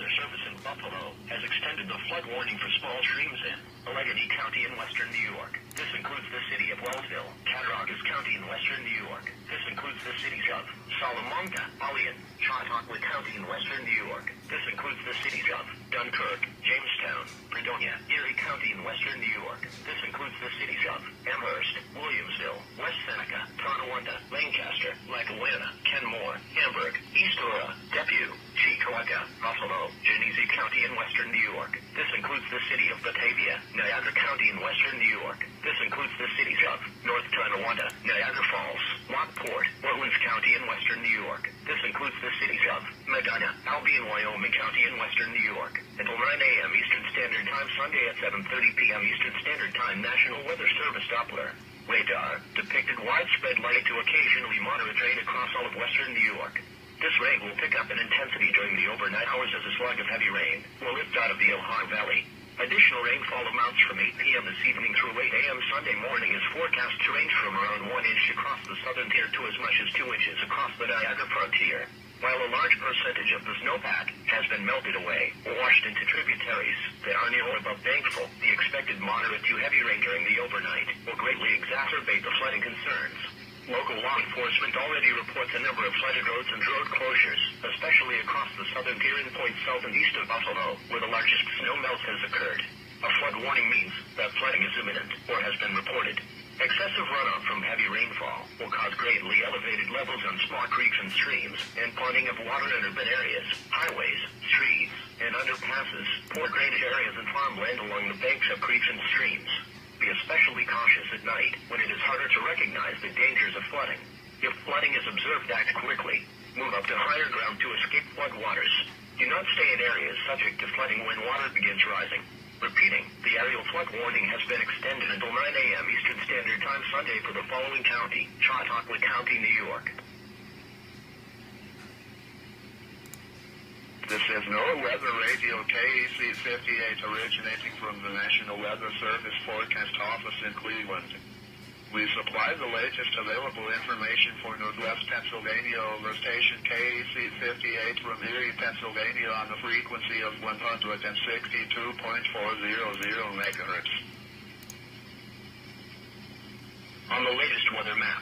Weather Service in Buffalo has extended the flood warning for small streams in Allegheny County in western New York. This includes the city of Wellsville, Cattaraugus County in western New York. This includes the cities of Salamanca, Olean, Chautauqua County in western New York. This includes the cities of Dunkirk, Jamestown, Fredonia, Erie County in western New York. This includes the cities of Amherst, Williamsville, West Seneca, Tonawanda, Lancaster, Lackawanna, Kenmore, Hamburg, East Aurora, Depew, Chickawaga, Buffalo, Genesee County in western New York. This includes the city of Batavia, Niagara County in western New York. This includes the cities of North Tonawanda, Niagara Falls, Lockport, Orleans County in western New York. This includes the cities of Medina, Albion, Wyoming County in western New York. Until 9 a.m. Eastern Standard Time Sunday at 7:30 p.m. Eastern Standard Time, National Weather Service Doppler radar depicted widespread light to occasionally moderate rain across all of western New York. This rain will pick up in intensity during the overnight hours as a slug of heavy rain will lift out of the Ohio Valley. Additional rainfall amounts from 8 p.m. this evening through 8 a.m. Sunday morning is forecast to range from around 1 inch across the southern tier to as much as 2 inches across the Niagara frontier. While a large percentage of the snowpack has been melted away or washed into tributaries that are near or above Bankful, the expected moderate to heavy rain during the overnight will greatly exacerbate the flooding concerns. Local law enforcement already reports a number of flooded roads and road closures, especially across the southern tier in points south and east of Buffalo, where the largest snow melt has occurred. A flood warning means that flooding is imminent or has been reported. Excessive runoff from heavy rainfall will cause greatly elevated levels on small creeks and streams, and ponding of water in urban areas, highways, streets, and underpasses, poor drainage areas and farmland along the banks of creeks and streams. Be especially cautious at night when it is harder to recognize the dangers of flooding. If flooding is observed, act quickly. Move up to higher ground to escape flood waters. Do not stay in areas subject to flooding when water begins rising. Repeating, the aerial flood warning has been extended until 9 a.m. Eastern Standard Time Sunday for the following county: Chautauqua County, New York. This is NOAA Weather Radio KEC 58 originating from the National Weather Service Forecast Office in Cleveland. We supply the latest available information for Northwest Pennsylvania over station KEC 58 from Erie, Pennsylvania on the frequency of 162.400 megahertz. On the latest weather map.